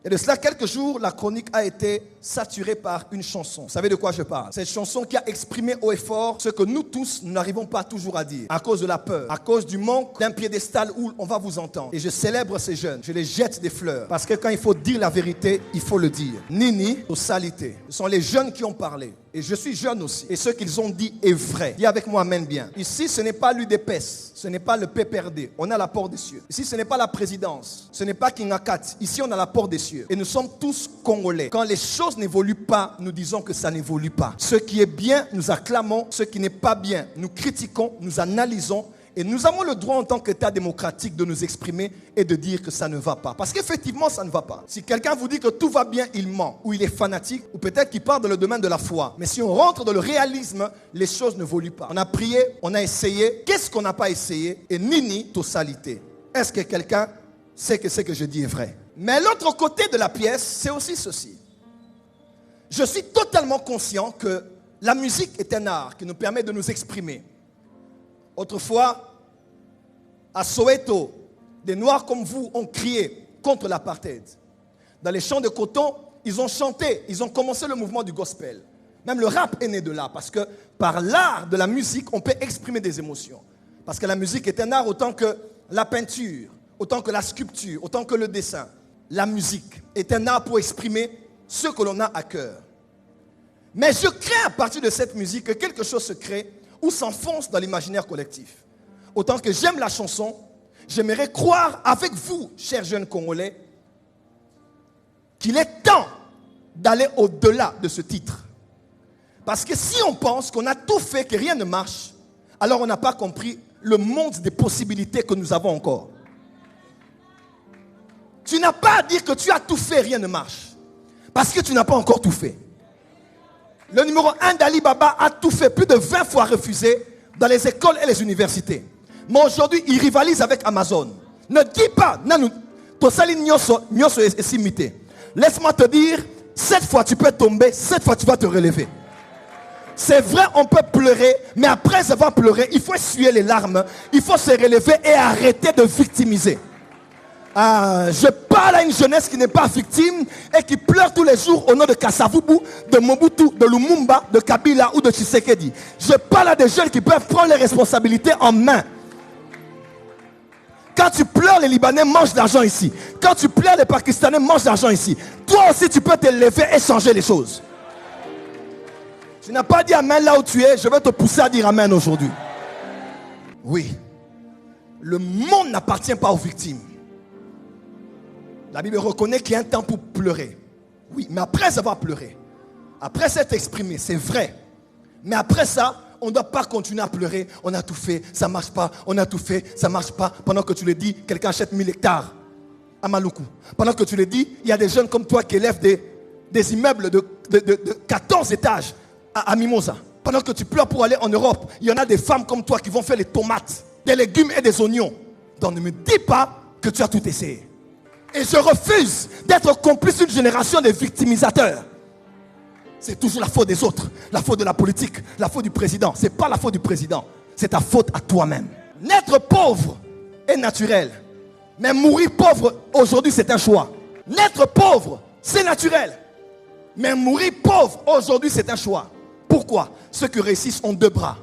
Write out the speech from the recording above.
Et de cela, quelques jours, la chronique a été saturée par une chanson. Vous savez de quoi je parle? Cette chanson qui a exprimé haut et fort ce que nous tous, nous n'arrivons pas toujours à dire. À cause de la peur, à cause du manque d'un piédestal où on va vous entendre. Et je célèbre ces jeunes, je les jette des fleurs. Parce que quand il faut dire la vérité, il faut le dire. Nini, Tosalité. Ce sont les jeunes qui ont parlé. Et je suis jeune aussi. Et ce qu'ils ont dit est vrai. Dis avec moi, amen bien. Ici, ce n'est pas l'UDPS. Ce n'est pas le PPRD. On a la porte des cieux. Ici, ce n'est pas la présidence. Ce n'est pas Kingakat. Ici, on a la porte des cieux. Et nous sommes tous Congolais. Quand les choses n'évoluent pas, nous disons que ça n'évolue pas. Ce qui est bien, nous acclamons. Ce qui n'est pas bien, nous critiquons, nous analysons. Et nous avons le droit en tant qu'État démocratique de nous exprimer et de dire que ça ne va pas. Parce qu'effectivement, ça ne va pas. Si quelqu'un vous dit que tout va bien, il ment. Ou il est fanatique. Ou peut-être qu'il part dans le domaine de la foi. Mais si on rentre dans le réalisme, les choses n'évoluent pas. On a prié, on a essayé. Qu'est-ce qu'on n'a pas essayé? Et nini, tosalité. Est-ce que quelqu'un sait que ce que je dis est vrai? Mais l'autre côté de la pièce, c'est aussi ceci. Je suis totalement conscient que la musique est un art qui nous permet de nous exprimer. Autrefois, à Soweto, des Noirs comme vous ont crié contre l'apartheid. Dans les champs de coton, ils ont chanté, ils ont commencé le mouvement du gospel. Même le rap est né de là, parce que par l'art de la musique, on peut exprimer des émotions. Parce que la musique est un art autant que la peinture, autant que la sculpture, autant que le dessin. La musique est un art pour exprimer ce que l'on a à cœur. Mais je crains à partir de cette musique que quelque chose se crée ou s'enfonce dans l'imaginaire collectif. Autant que j'aime la chanson, j'aimerais croire avec vous, chers jeunes Congolais, qu'il est temps d'aller au-delà de ce titre. Parce que si on pense qu'on a tout fait, que rien ne marche, alors on n'a pas compris le monde des possibilités que nous avons encore. Tu n'as pas à dire que tu as tout fait, rien ne marche. Parce que tu n'as pas encore tout fait. Le numéro 1 d'Ali Baba a tout fait, plus de 20 fois refusé dans les écoles et les universités. Mais aujourd'hui, il rivalise avec Amazon. Ne dis pas, laisse-moi te dire, 7 fois tu peux tomber, 7 fois tu vas te relever. C'est vrai, on peut pleurer, mais après avoir pleuré, il faut essuyer les larmes, il faut se relever et arrêter de victimiser. Je parle à une jeunesse qui n'est pas victime et qui pleure tous les jours au nom de Kasavubu, de Mobutu, de Lumumba, de Kabila ou de Tshisekedi. Je parle à des jeunes qui peuvent prendre les responsabilités en main. Quand tu pleures, les Libanais mangent de l'argent ici. Quand tu pleures, les Pakistanais mangent de l'argent ici. Toi aussi, tu peux te lever et changer les choses. Tu n'as pas dit amen là où tu es, je vais te pousser à dire amen aujourd'hui. Oui, le monde n'appartient pas aux victimes. La Bible reconnaît qu'il y a un temps pour pleurer. Oui, mais après avoir pleuré, après s'être exprimé, c'est vrai. Mais après ça, on ne doit pas continuer à pleurer. On a tout fait, ça ne marche pas. On a tout fait, ça ne marche pas. Pendant que tu le dis, quelqu'un achète 1000 hectares à Maluku. Pendant que tu le dis, il y a des jeunes comme toi qui élèvent des immeubles de 14 étages à Mimosa. Pendant que tu pleures pour aller en Europe, il y en a des femmes comme toi qui vont faire les tomates, des légumes et des oignons. Donc ne me dis pas que tu as tout essayé. Et je refuse d'être complice d'une génération de victimisateurs. C'est toujours la faute des autres, la faute de la politique, la faute du président. Ce n'est pas la faute du président, c'est ta faute à toi-même. Naître pauvre est naturel, mais mourir pauvre aujourd'hui c'est un choix. Naître pauvre, c'est naturel, mais mourir pauvre aujourd'hui c'est un choix. Pourquoi? Ceux qui réussissent ont 2 bras.